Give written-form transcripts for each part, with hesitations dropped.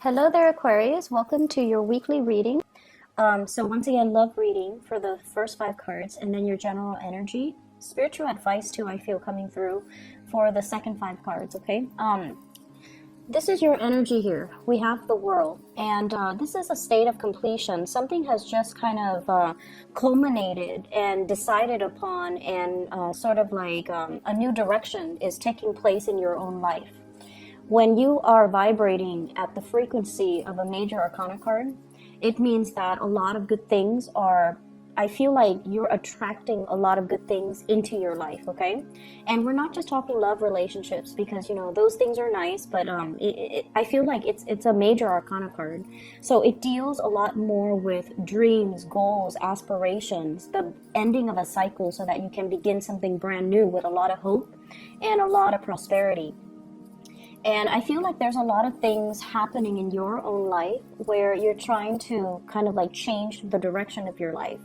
Hello there, Aquarius. Welcome to your weekly reading. So once again, love reading for the first 5 cards and then your general energy. Spiritual advice too, I feel, coming through for the second 5 cards, okay? This is your energy here. We have the world, and this is a state of completion. Something has just kind of culminated and decided upon, and sort of like a new direction is taking place in your own life. When you are vibrating at the frequency of a major arcana card, it means that a lot of good things are, I feel like you're attracting a lot of good things into your life, okay? And we're not just talking love relationships, because, you know, those things are nice, but I feel like it's a major arcana card. So it deals a lot more with dreams, goals, aspirations, the ending of a cycle so that you can begin something brand new with a lot of hope and a lot of prosperity. And I feel like there's a lot of things happening in your own life where you're trying to kind of like change the direction of your life.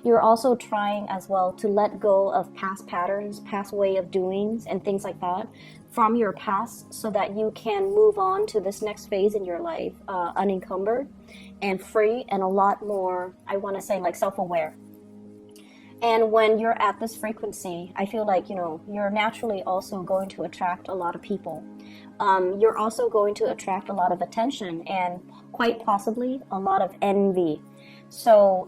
You're also trying as well to let go of past patterns, past way of doings, and things like that from your past so that you can move on to this next phase in your life unencumbered and free and a lot more, I want to say, like self-aware. And when you're at this frequency, I feel like, you know, you're naturally also going to attract a lot of people. You're also going to attract a lot of attention and quite possibly a lot of envy. So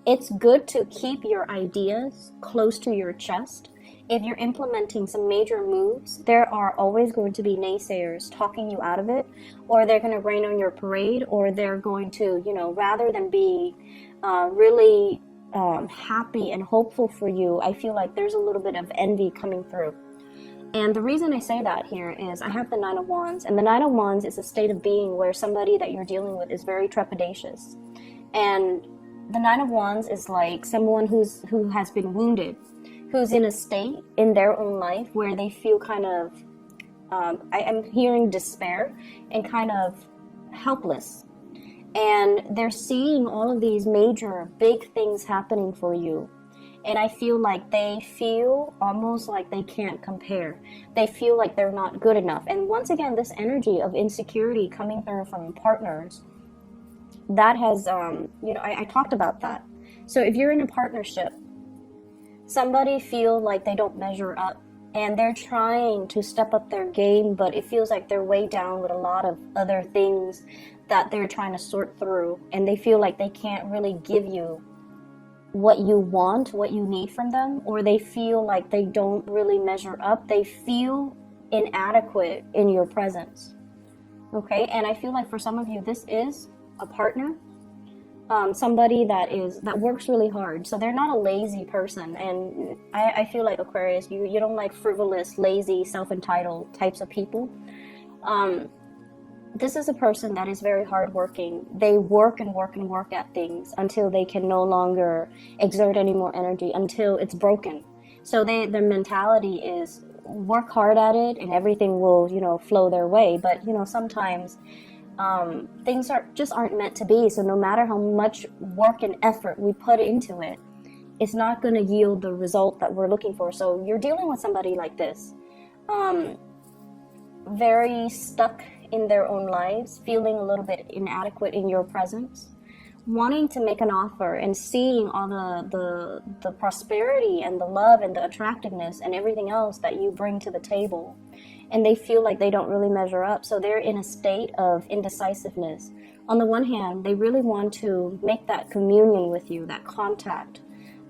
it's good to keep your ideas close to your chest. If you're implementing some major moves, there are always going to be naysayers talking you out of it, or they're going to rain on your parade, or they're going to, you know, rather than be really happy and hopeful for you, I feel like there's a little bit of envy coming through. And the reason I say that here is I have the 9 of Wands, and the 9 of Wands is a state of being where somebody that you're dealing with is very trepidatious. And the 9 of Wands is like someone who has been wounded, who's in a state in their own life where they feel kind of, I'm hearing despair and kind of helpless. And they're seeing all of these major, big things happening for you. And I feel like they feel almost like they can't compare. They feel like they're not good enough. And once again, this energy of insecurity coming through from partners, that has, you know, I talked about that. So if you're in a partnership, somebody feel like they don't measure up and they're trying to step up their game, but it feels like they're way down with a lot of other things that they're trying to sort through, and they feel like they can't really give you what you want, what you need from them, or they feel like they don't really measure up. They feel inadequate in your presence. Okay, and I feel like for some of you, this is a partner, somebody that works really hard. So they're not a lazy person, and I feel like Aquarius, you don't like frivolous, lazy, self-entitled types of people. This is a person that is very hardworking. They work and work and work at things until they can no longer exert any more energy, until it's broken. So their mentality is work hard at it and everything will, you know, flow their way. But, you know, sometimes things aren't meant to be. So no matter how much work and effort we put into it, it's not going to yield the result that we're looking for. So you're dealing with somebody like this, very stuck in their own lives, feeling a little bit inadequate in your presence, wanting to make an offer and seeing all the prosperity and the love and the attractiveness and everything else that you bring to the table, and they feel like they don't really measure up. So they're in a state of indecisiveness. On the one hand, they really want to make that communion with you, that contact,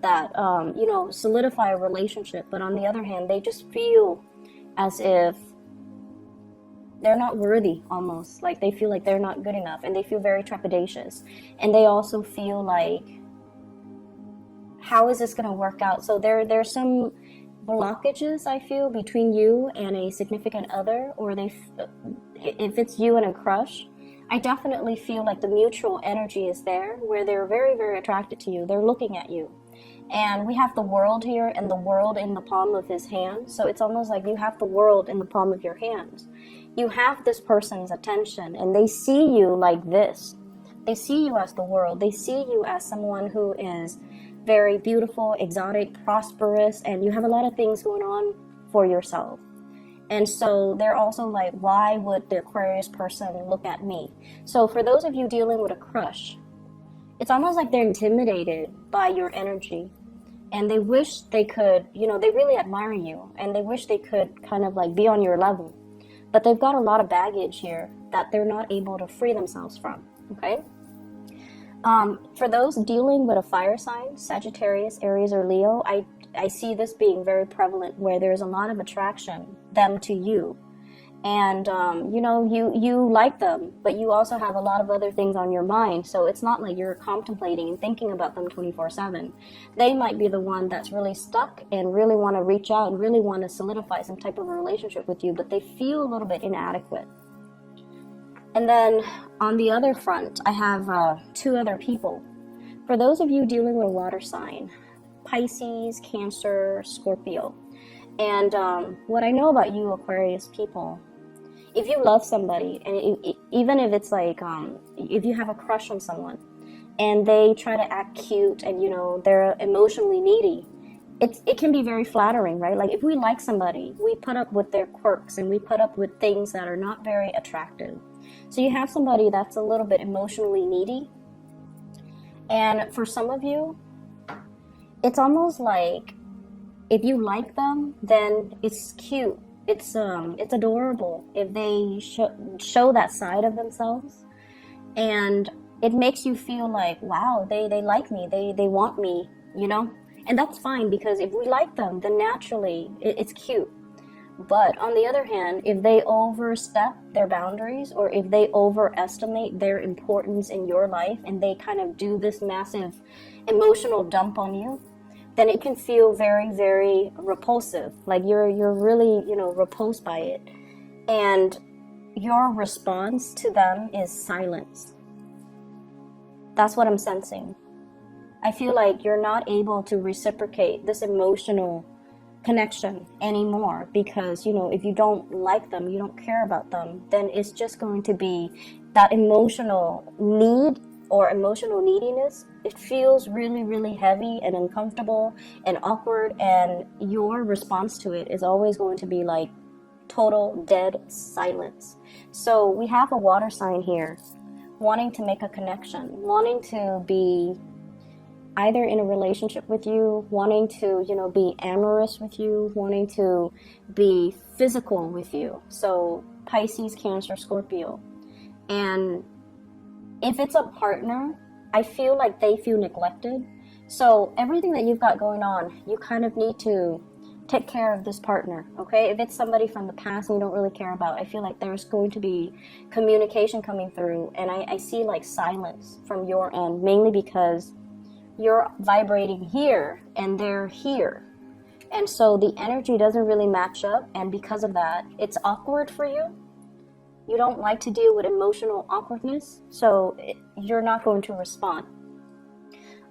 that you know, solidify a relationship, but on the other hand, they just feel as if they're not worthy, almost like they feel like they're not good enough, and they feel very trepidatious. And they also feel like, how is this going to work out? So there's some blockages, I feel, between you and a significant other, or if it's you and a crush, I definitely feel like the mutual energy is there where they're very, very attracted to you. They're looking at you. And we have the world here, and the world in the palm of his hand. So it's almost like you have the world in the palm of your hands. You have this person's attention, and they see you like this. They see you as the world. They see you as someone who is very beautiful, exotic, prosperous, and you have a lot of things going on for yourself. And so they're also like, why would the Aquarius person look at me? So for those of you dealing with a crush, it's almost like they're intimidated by your energy. And they wish they could, they really admire you. And they wish they could kind of like be on your level. But they've got a lot of baggage here that they're not able to free themselves from, okay? For those dealing with a fire sign, Sagittarius, Aries, or Leo, I see this being very prevalent where there's a lot of attraction, them to you. And, you like them, but you also have a lot of other things on your mind. So it's not like you're contemplating and thinking about them 24/7. They might be the one that's really stuck and really want to reach out and really want to solidify some type of a relationship with you, but they feel a little bit inadequate. And then on the other front, I have 2 other people. For those of you dealing with a water sign, Pisces, Cancer, Scorpio. And what I know about you Aquarius people, if you love somebody, and even if it's like, if you have a crush on someone, and they try to act cute and, they're emotionally needy, it can be very flattering, right? Like if we like somebody, we put up with their quirks and we put up with things that are not very attractive. So you have somebody that's a little bit emotionally needy. And for some of you, it's almost like if you like them, then it's cute. It's adorable if they show that side of themselves, and it makes you feel like, wow, they like me, they want me, and that's fine, because if we like them, then naturally it's cute. But on the other hand, if they overstep their boundaries, or if they overestimate their importance in your life, and they kind of do this massive emotional dump on you, then it can feel very, very repulsive. Like you're really, repulsed by it. And your response to them is silence. That's what I'm sensing. I feel like you're not able to reciprocate this emotional connection anymore, because, if you don't like them, you don't care about them, then it's just going to be that emotional need or emotional neediness. It feels really, really heavy and uncomfortable and awkward, and your response to it is always going to be like total dead silence. So we have a water sign here wanting to make a connection, wanting to be either in a relationship with you, wanting to, be amorous with you, wanting to be physical with you. So Pisces, Cancer, Scorpio. And if it's a partner, I feel like they feel neglected. So everything that you've got going on, you kind of need to take care of this partner, okay? If it's somebody from the past and you don't really care about, I feel like there's going to be communication coming through. And I see like silence from your end, mainly because you're vibrating here and they're here. And so the energy doesn't really match up. And because of that, it's awkward for you. You don't like to deal with emotional awkwardness, so you're not going to respond.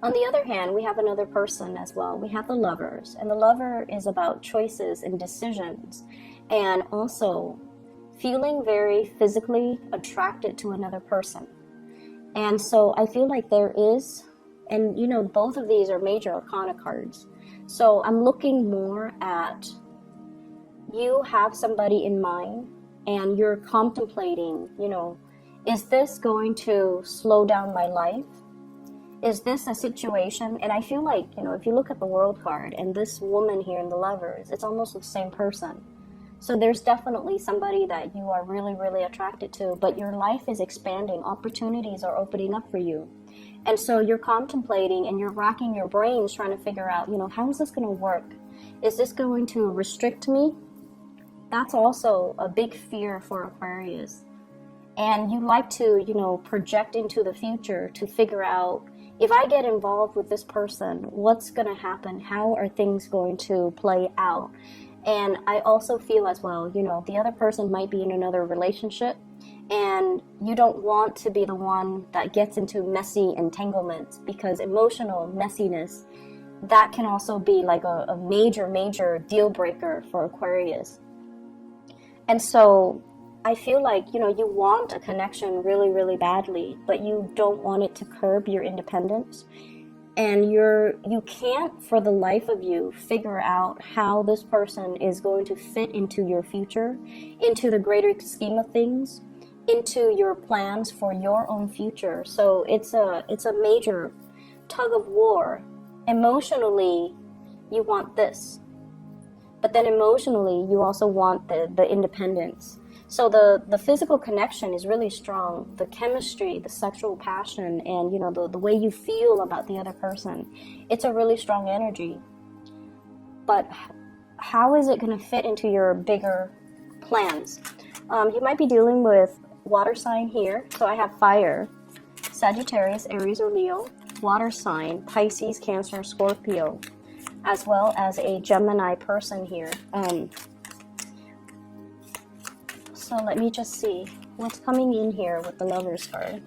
On the other hand, we have another person as well. We have the Lovers, and the Lover is about choices and decisions, and also feeling very physically attracted to another person. And so I feel like there is, and both of these are major arcana cards. So I'm looking more at, you have somebody in mind, and you're contemplating, is this going to slow down my life? Is this a situation? And I feel like, if you look at the World card and this woman here in the Lovers, it's almost the same person. So there's definitely somebody that you are really, really attracted to, but your life is expanding. Opportunities are opening up for you. And so you're contemplating and you're racking your brains trying to figure out, how is this going to work? Is this going to restrict me? That's also a big fear for Aquarius. And you like to, project into the future to figure out, if I get involved with this person, what's going to happen? How are things going to play out? And I also feel as well, the other person might be in another relationship, and you don't want to be the one that gets into messy entanglements, because emotional messiness, that can also be like a major, major deal breaker for Aquarius. And so I feel like, you want a connection really, really badly, but you don't want it to curb your independence. and you can't for the life of you figure out how this person is going to fit into your future, into the greater scheme of things, into your plans for your own future. So it's a major tug of war. Emotionally, you want this, but then emotionally you also want the independence. So the physical connection is really strong, the chemistry, the sexual passion, and the way you feel about the other person, it's a really strong energy. But how is it going to fit into your bigger plans? You might be dealing with water sign here. So I have fire, Sagittarius, Aries, or Leo, water sign, Pisces, Cancer, Scorpio, as well as a Gemini person here. So let me just see what's coming in here with the Lovers card.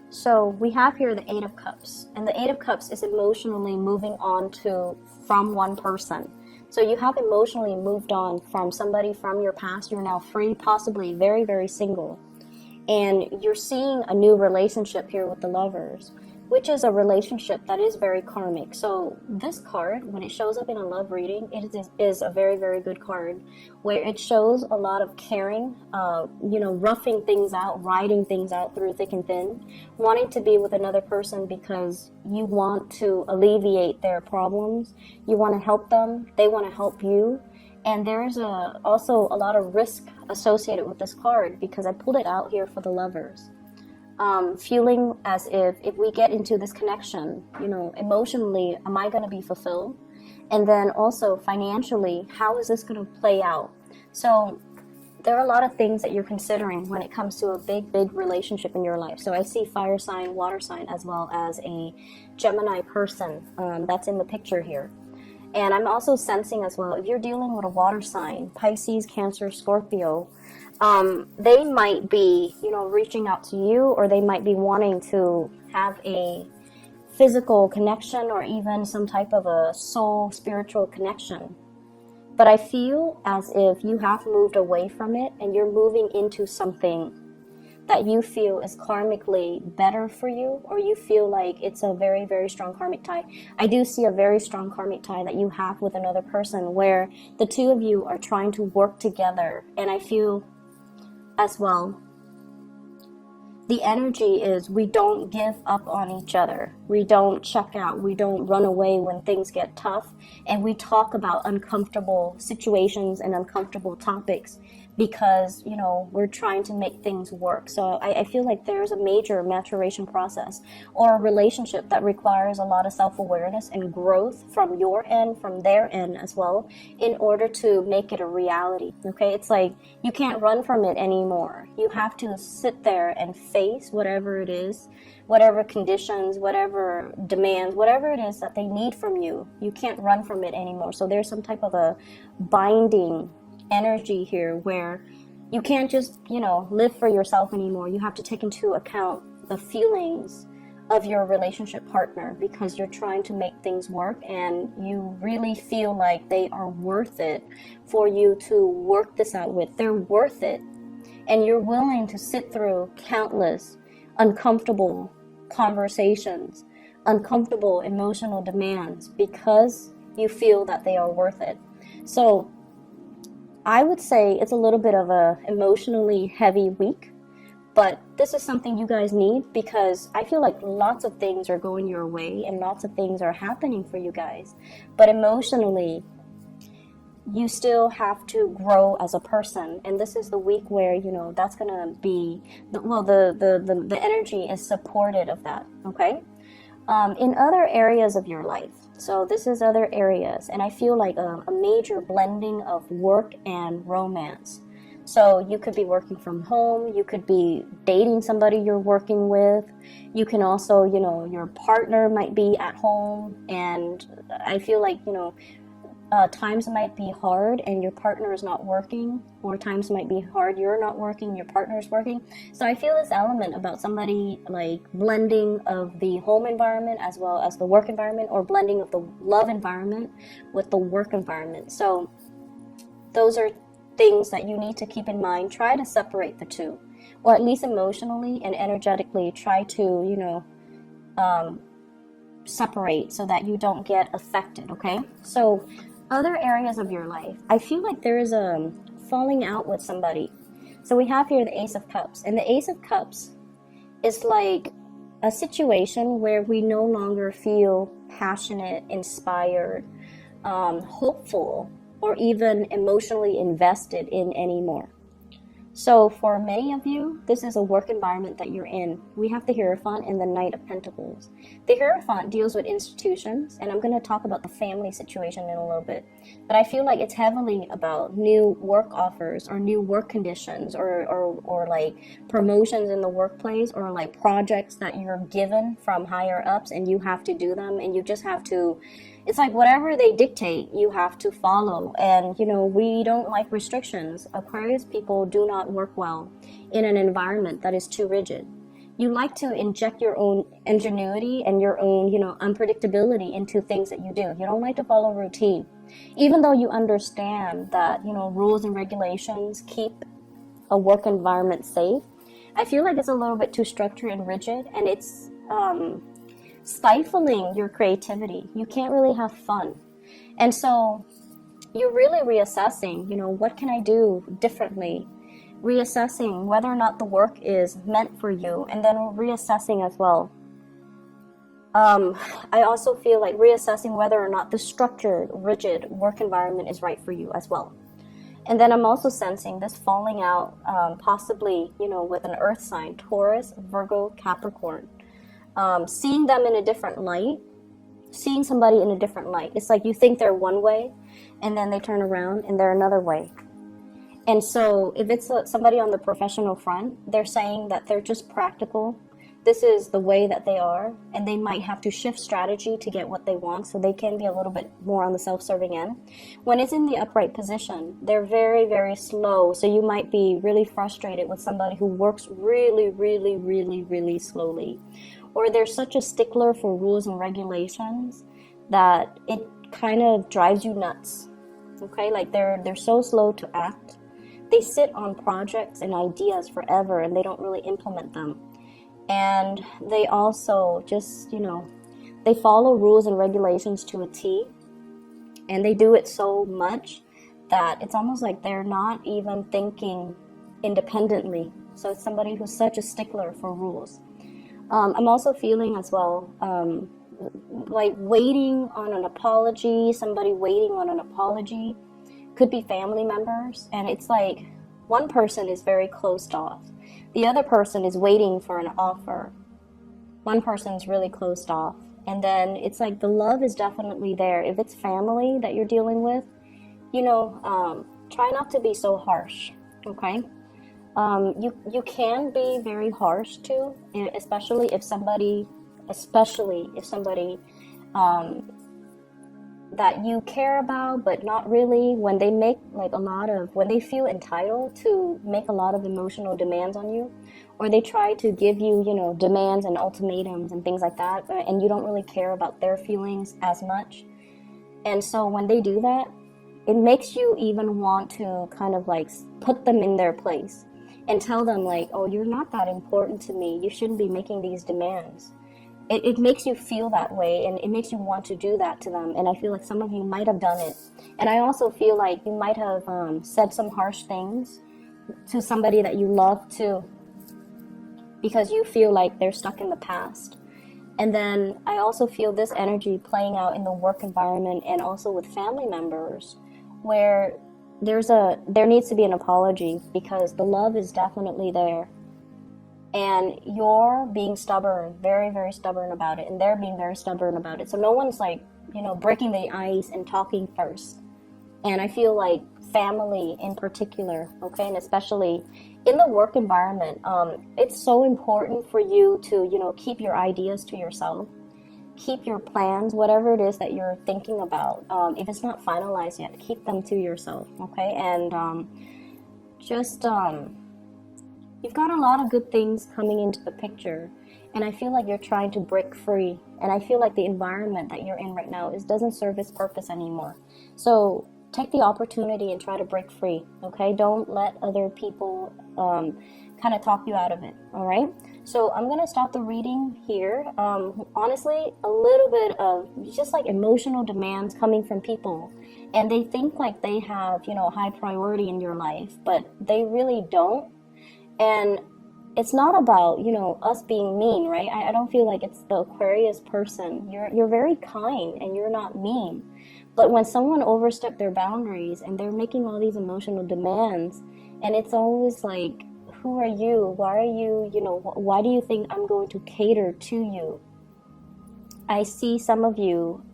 So we have here the Eight of Cups, and the Eight of Cups is emotionally moving on from one person. So you have emotionally moved on from somebody from your past. You're now free, possibly very, very single. And you're seeing a new relationship here with the Lovers, which is a relationship that is very karmic. So this card, when it shows up in a love reading, it is a very, very good card, where it shows a lot of caring, roughing things out, riding things out through thick and thin, wanting to be with another person because you want to alleviate their problems, you want to help them, they want to help you. And there's also a lot of risk associated with this card, because I pulled it out here for the Lovers. Feeling as if we get into this connection, emotionally, am I going to be fulfilled? And then also financially, how is this going to play out? So there are a lot of things that you're considering when it comes to a big, big relationship in your life. So I see fire sign, water sign, as well as a Gemini person that's in the picture here. And I'm also sensing as well, if you're dealing with a water sign, Pisces, Cancer, Scorpio, they might be, reaching out to you, or they might be wanting to have a physical connection, or even some type of a soul spiritual connection. But I feel as if you have moved away from it, and you're moving into something that you feel is karmically better for you, or you feel like it's a very, very strong karmic tie. I do see a very strong karmic tie that you have with another person, where the two of you are trying to work together. And I feel as well, the energy is, we don't give up on each other. We don't check out. We don't run away when things get tough. And we talk about uncomfortable situations and uncomfortable topics, because, we're trying to make things work. So I feel like there's a major maturation process, or a relationship that requires a lot of self-awareness and growth from your end, from their end as well, in order to make it a reality. Okay, it's like you can't run from it anymore. You have to sit there and face whatever it is, whatever conditions, whatever demands, whatever it is that they need from you. You can't run from it anymore. So there's some type of a binding energy here, where you can't just, live for yourself anymore. You have to take into account the feelings of your relationship partner, because you're trying to make things work, and you really feel like they are worth it for you to work this out with. They're worth it. And you're willing to sit through countless uncomfortable conversations, uncomfortable emotional demands, because you feel that they are worth it. So I would say it's a little bit of a emotionally heavy week, but this is something you guys need, because I feel like lots of things are going your way and lots of things are happening for you guys. But emotionally, you still have to grow as a person, and this is the week where that's gonna be the energy is supported of that. Okay, in other areas of your life. So this is other areas, and I feel like a major blending of work and romance. So you could be working from home, you could be dating somebody you're working with, you can also, your partner might be at home, and I feel like, times might be hard and your partner is not working, or times might be hard, you're not working, your partner is working. So I feel this element about somebody like blending of the home environment as well as the work environment, or blending of the love environment with the work environment. So those are things that you need to keep in mind, try to separate the two, or at least emotionally and energetically try to, separate so that you don't get affected, okay? So other areas of your life, I feel like there is a falling out with somebody. So we have here the Ace of Cups, and the Ace of Cups is like a situation where we no longer feel passionate, inspired, hopeful, or even emotionally invested in anymore. So for many of you, this is a work environment that you're in. We have the Hierophant and the Knight of Pentacles. The Hierophant deals with institutions, and I'm going to talk about the family situation in a little bit. But I feel like it's heavily about new work offers or new work conditions or like promotions in the workplace, or like projects that you're given from higher ups and you have to do them, and you just have to, it's like whatever they dictate, you have to follow. And, we don't like restrictions. Aquarius people do not work well in an environment that is too rigid. You like to inject your own ingenuity and your own, unpredictability into things that you do. You don't like to follow routine. Even though you understand that, rules and regulations keep a work environment safe, I feel like it's a little bit too structured and rigid, and it's, stifling your creativity. You can't really have fun. And so you're really reassessing, what can I do differently? Reassessing whether or not the work is meant for you, and then reassessing as well. I also feel like reassessing whether or not the structured, rigid work environment is right for you as well. And then I'm also sensing this falling out, possibly, with an earth sign, Taurus, Virgo, Capricorn. Seeing them in a different light, seeing somebody in a different light. It's like you think they're one way, and then they turn around and they're another way. And so if it's somebody on the professional front, they're saying that they're just practical. This is the way that they are, and they might have to shift strategy to get what they want, so they can be a little bit more on the self-serving end. When it's in the upright position, they're very, very slow, so you might be really frustrated with somebody who works really, really, really, really slowly. Or they're such a stickler for rules and regulations that it kind of drives you nuts. Okay, like they're so slow to act. They sit on projects and ideas forever, and they don't really implement them. And they also just, they follow rules and regulations to a T, and they do it so much that it's almost like they're not even thinking independently. So it's somebody who's such a stickler for rules. I'm also feeling as well, like waiting on an apology, somebody waiting on an apology. Could be family members, and it's like one person is very closed off. The other person is waiting for an offer. One person's really closed off. And then it's like the love is definitely there. If it's family that you're dealing with, try not to be so harsh, okay? You can be very harsh too, especially if somebody that you care about, but not really, when they make when they feel entitled to make a lot of emotional demands on you, or they try to give you, demands and ultimatums and things like that, and you don't really care about their feelings as much. And so when they do that, it makes you even want to kind of like put them in their place and tell them like, oh, you're not that important to me. You shouldn't be making these demands. It makes you feel that way, and it makes you want to do that to them. And I feel like some of you might have done it. And I also feel like you might have said some harsh things to somebody that you love too, because you feel like they're stuck in the past. And then I also feel this energy playing out in the work environment and also with family members, where there needs to be an apology, because the love is definitely there. And you're being stubborn, very, very stubborn about it, and they're being very stubborn about it. So no one's like, breaking the ice and talking first. And I feel like family in particular, okay, and especially in the work environment, it's so important for you to, keep your ideas to yourself, keep your plans, whatever it is that you're thinking about. If it's not finalized yet, keep them to yourself, okay? And you've got a lot of good things coming into the picture, and I feel like you're trying to break free. And I feel like the environment that you're in right now doesn't serve its purpose anymore. So take the opportunity and try to break free, okay? Don't let other people kind of talk you out of it, all right? So I'm going to stop the reading here. Honestly, a little bit of just like emotional demands coming from people, and they think like they have, you know, high priority in your life, but they really don't. And it's not about, you know, us being mean, right? I don't feel like it's the Aquarius person. You're very kind and you're not mean. But when someone oversteps their boundaries and they're making all these emotional demands, and it's always like, who are you? Why are you, you know, why do you think I'm going to cater to you? I see some of you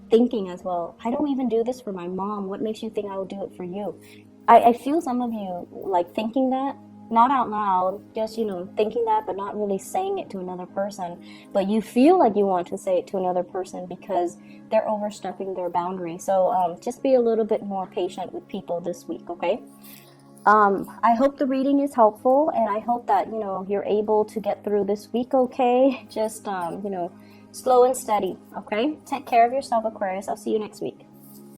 thinking as well, I don't even do this for my mom. What makes you think I will do it for you? I feel some of you like thinking that, not out loud, just, you know, thinking that, but not really saying it to another person. But you feel like you want to say it to another person because they're overstepping their boundary. So just be a little bit more patient with people this week, okay? I hope the reading is helpful, and I hope that, you know, you're able to get through this week okay. Just, you know, slow and steady, okay? Take care of yourself, Aquarius. I'll see you next week.